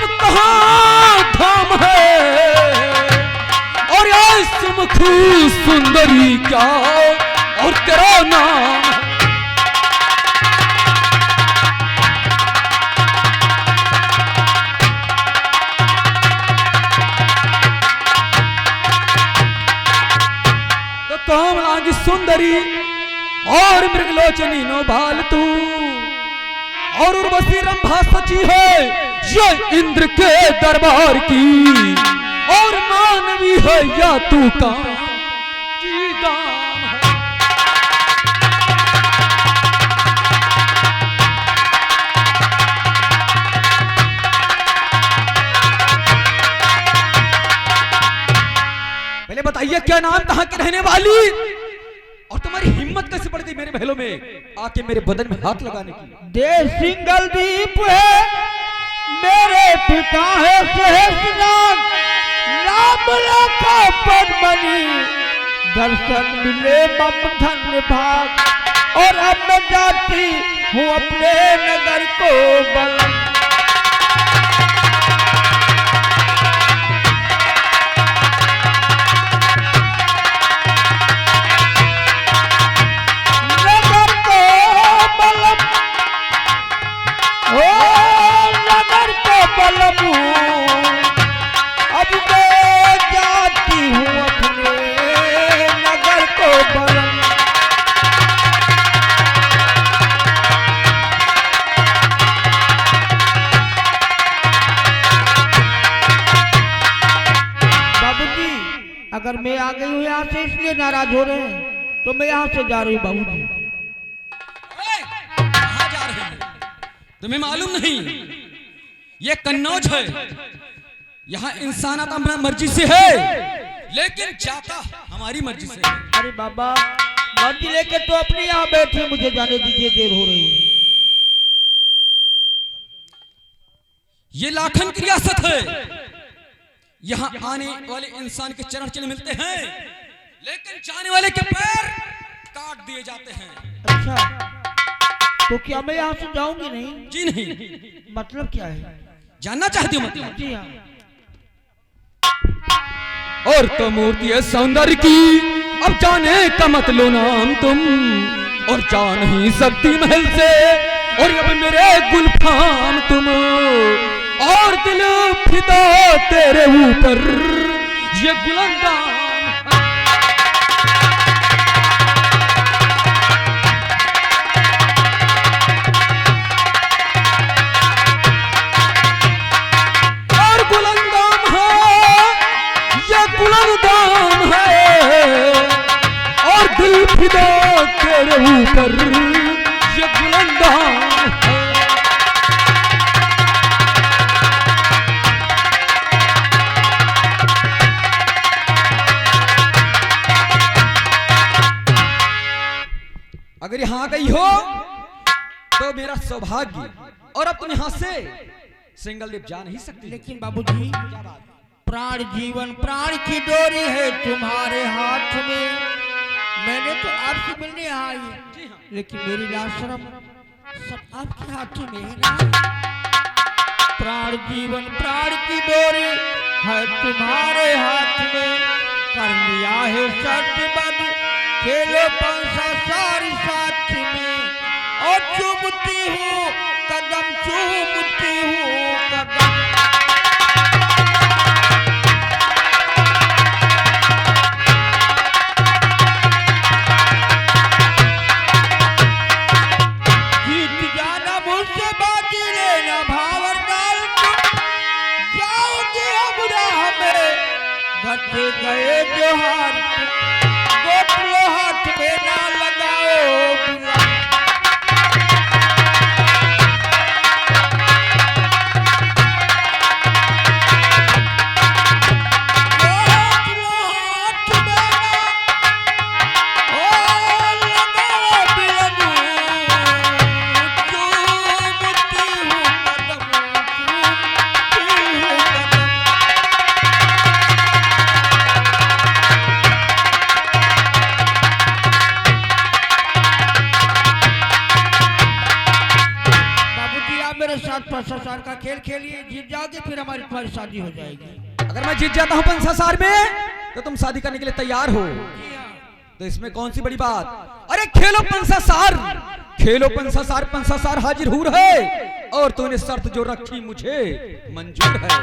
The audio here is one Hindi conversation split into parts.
तुम कहाँ धाम है, और ये सुमुखी सुंदरी क्या और तेरा नाम है। तो काम लागी सुंदरी और मृगलोचनी नो भाल तू, और उर्वशी रंभा सची है ये इंद्र के दरबार की, और मानवी है या तू काम की दाम है। पहले बताइए क्या नाम, कहां की रहने वाली, और तुम्हारी हिम्मत कैसे बढ़ गई मेरे महलों में आके मेरे बदन में हाथ लगाने की। देश सिंगलदीप है, मेरे पिता है सहस्रनाग, राम का पद्मनी, दर्शन मिले मम धन्य भाग, और अब मैं जाती हूँ अपने नगर को बल। अब मैं जाती हूँ अपने नगर को बरन। बाबूजी, अगर मैं आ गई हूँ यहाँ से इसलिए नाराज हो रहे हैं, तो मैं यहाँ से जा रही हूँ बाबूजी। कहाँ जा रही है तुम्हें मालूम नहीं, ये कन्नौज है, यहाँ इंसान आता अपना मर्जी से है, लेकिन जाता हमारी मर्जी से है। अरे बाबा, मर्जी लेके तो अपने यहाँ बैठे, मुझे जाने दीजिए, देर हो रही है। ये लाखन की रियासत है, यहाँ आने वाले इंसान के चरण चिन्ह मिलते हैं, लेकिन जाने वाले के पैर काट दिए जाते हैं। अच्छा, तो क्या मैं यहाँ से जाऊंगी नहीं? जी नहीं। मतलब क्या है? जानना चाहती हूँ मतलब? जी हाँ। और तो मूर्ति है सौंदर्य की, अब जाने का मत लो नाम तुम, और जा नहीं सकती महल से, और अब मेरे गुलफाम तुम, और दिल फिदा तेरे ऊपर ये गुलंदाम। गुलंदाम है, और दिल फिदा तेरे ऊपर ये गुलंदाम है। अगर यहाँ आ गई हो तो मेरा सौभाग्य, और अब तुम यहाँ से सिंगलदीप जा नहीं सकती। लेकिन बाबूजी, प्राण जीवन प्राण की डोरी है तुम्हारे हाथ में, मैंने तो आपसे मिलने आई, लेकिन मेरी लाशरम सब आपके हाथों में है ना। प्राण जीवन प्राण की डोरी है तुम्हारे हाथ में, कर लिया है सत्यबद्ध खेलो पंसा सारी साथ में, और चूमती हूँ कदम, चूमती हूँ कदम। गए जोहार, गोपलो हाथ में ना लगाओ बुआ। का खेल खेलिए, जीत जाओगे फिर हमारी तुम्हारी शादी हो जाएगी। अगर मैं जीत जाता हूँ पंसासार में तो तुम शादी करने के लिए तैयार हो, जी हाँ। तो इसमें कौन सी बड़ी बात। अरे खेलो पंसासार, खेलो पंसासार, पंसासार हाजिर हूर है और तूने शर्त जो रखी मुझे मंजूर है।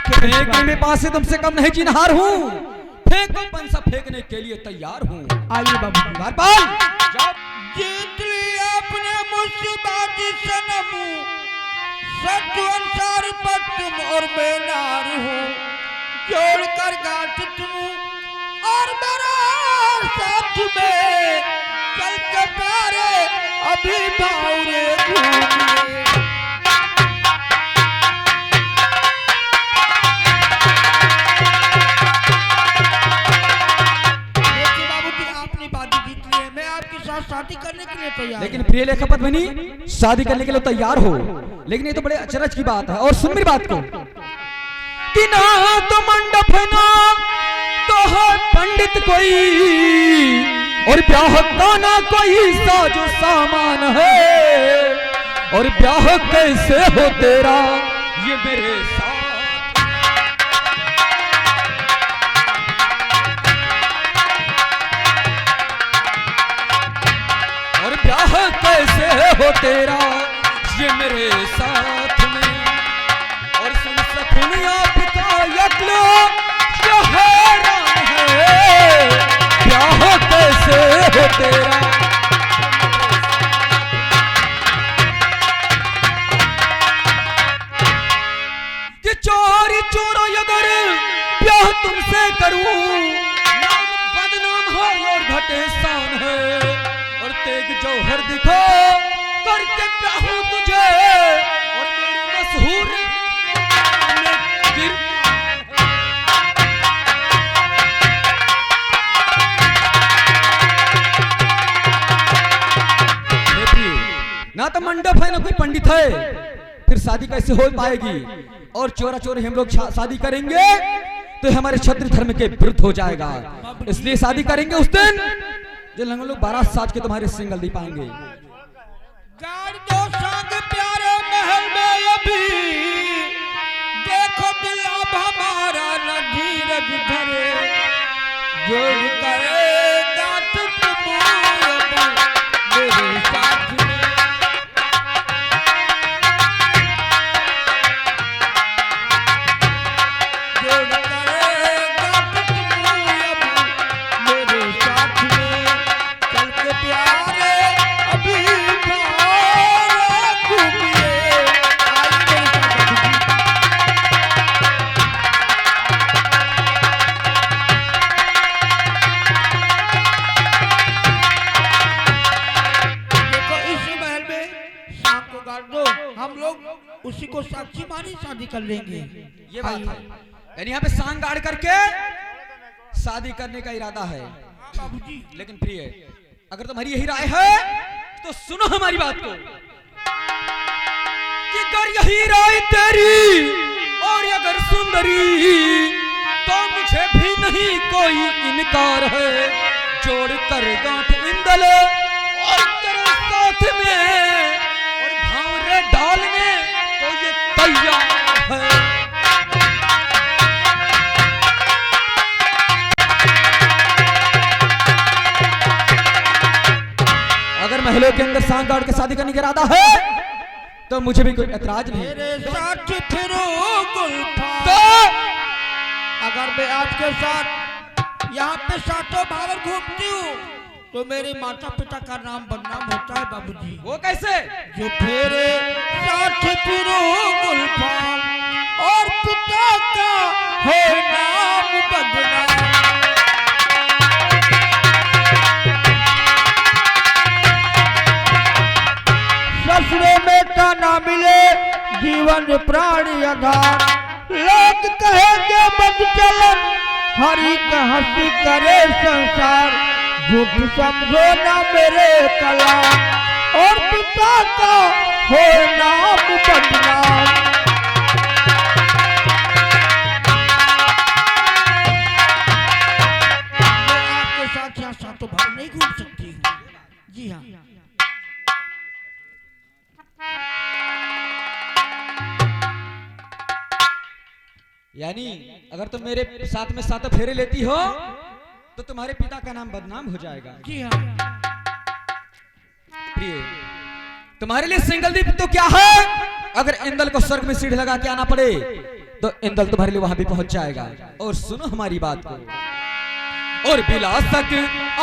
फेंकने में पास से तुमसे कम नहीं चिन्हार हूँ, फेंको पंसा फेंकने के लिए तैयार हूँ। आइए बाबू द्वारपाल जाओ। जीत लिया अपने मुझसे बाजी सनम, सत्य अनुसार पर तुम और मैं नार हूँ, जोड़ कर गांठ तुम और मेरा साथ में चल के प्यारे अभी भावरे घूमिए। शादी करने के लिए तैयार, लेकिन प्रिय लेखपत बनी शादी करने के लिए तैयार हो, लेकिन ये तो बड़े अचरज की बात है। और सुन मेरी बात को कि ना तो मंडप है ना तो है पंडित कोई, और ब्याह का ना कोई साजो सामान है, और ब्याह कैसे हो तेरा ये मेरे साथ। ब्याह कैसे हो तेरा ये मेरे साथ में। और सुन सकुनिया पिता यकलो ये हैरान है, ब्याह कैसे हो तेरा। कि चोरी चोरो अगर ब्याह तुमसे करूं, नाम बदनाम हो और घटे शान है, और तेग जौहर दिखो करके प्याहूं तुझे, और मेरी मशहूर ना तो मंडप है ना कोई पंडित है, फिर शादी कैसे हो पाएगी। और चोरा चोरी हम लोग शादी करेंगे तो हमारे क्षत्रिय धर्म के विरुद्ध हो जाएगा, इसलिए शादी करेंगे उस दिन जो हम लोग 12 साज के तुम्हारे सिंगल दी पाएंगे। गाड़ दो संग प्यारे महल में अभी, देखो दिल अब हमारा न धीरज धरे, जोड़ करेगा तुम मेरे साथ में। उसी को साक्षी मानी शादी कर लेंगे। ये बात है, यानी यहाँ पे सांग गाड़ करके शादी करने का इरादा है बाबूजी। लेकिन प्रिय अगर तुम्हारी यही राय है तो सुनो हमारी बात को, कि अगर यही राय तेरी और अगर सुंदरी तो मुझे भी नहीं कोई इनकार है, जोड़ कर गांठ इंदल और तेरे साथ में और भावरे डालने को ये तैयार है। अगर महलों के अंदर सांग गाड़ के शादी करने का इरादा है तो मुझे भी कोई ऐतराज नहीं। मेरे साथ फिरो गुलफाम, तो अगर मैं आपके साथ यहाँ पे सातों भावर घूमती हूँ तो मेरे माता पिता का नाम बदनाम होता है बाबूजी। वो कैसे? जो फेरे साथ फिरो गुलफाम और पिता का है नाम बदनाम। ससुरे में ना मिले जीवन प्राणी आधार, लोग कहेंगे बद चलन हरि का हंसी करे संसार, झूठ समझो ना मेरे कलाम और पिता का हो नाम बदनाम। मैं आपके साथ यहाँ सातों भाव नहीं घूम सकती हूँ। जी हाँ, यानी अगर तुम मेरे साथ में 7 फेरे लेती हो तो तुम्हारे पिता का नाम बदनाम हो जाएगा। जी हाँ। प्रिय, तुम्हारे लिए सिंगल द्वीप तो क्या है, अगर इंदल को स्वर्ग में सीढ़ी लगा के आना पड़े तो इंदल तुम्हारे लिए वहां भी पहुंच जाएगा। और सुनो हमारी बात को, और बिलासक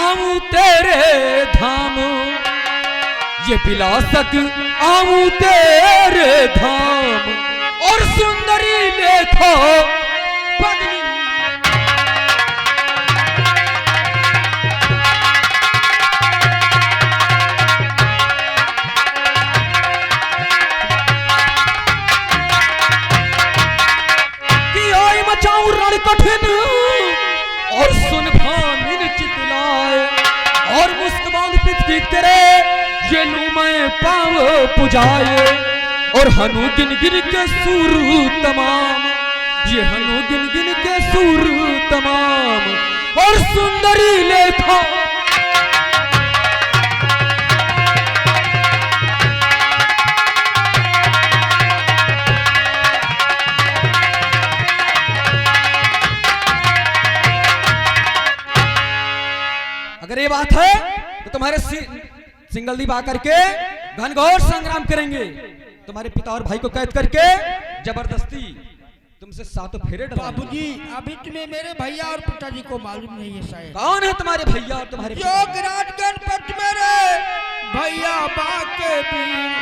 आऊं तेरे धाम, ये बिलासक आऊं तेरे धाम, और सुंदरी देखो पगली। कि आई मचाऊं रण कठिन और सुन भामिन चितलाए, और मुस्कान पितकी तेरे ये लूं मैं पाँव पुजाए, और हनु गिन गिन के सुर तमाम, ये हनु गिन गिन के सुर तमाम, और सुंदरी लेखा। अगर ये बात है तो तुम्हारे सिंगल द्वीप आकर के घनघोर संग्राम करेंगे, तुम्हारे पिता और भाई को कैद करके जबरदस्ती तुमसे 7 फेरे डलवाएंगे। बाबूजी, अभी तुम्हें मेरे भैया और पिताजी को मालूम नहीं है शायद। कौन है तुम्हारे भैया और तुम्हारे पिता? योगराज गणपत मेरे भैया बाके वीर,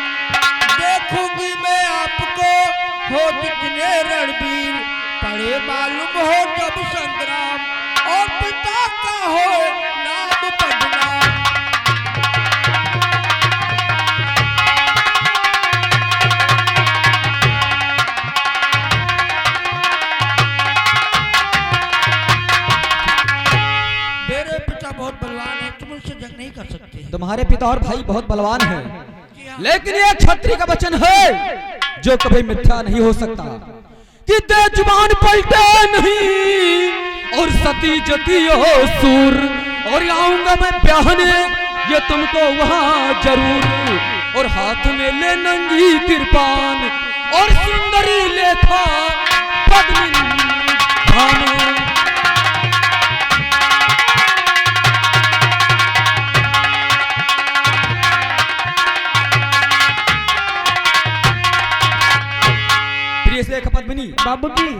देखूंगी मैं आपको हो जितने रणवीर, पड़े मालूम हो जब संग्राम, और पिता का हो नाम बदनाम। मेरे पिता बहुत बलवान है, तुम उनसे जंग नहीं कर सकते। तुम्हारे पिता और भाई बहुत बलवान हैं, लेकिन ये क्षत्रिय का वचन है जो कभी मिथ्या नहीं हो सकता, कि दे जुबान पलटे नहीं और सती जती हो सूर, और आऊंगा मैं ब्याहने ये तुमको वहां जरूर, और हाथ में ले नंगी कृपान, और सुंदरी लेखा पद्मिनी धाम। प्रिय से पद्मिनी, बाबूजी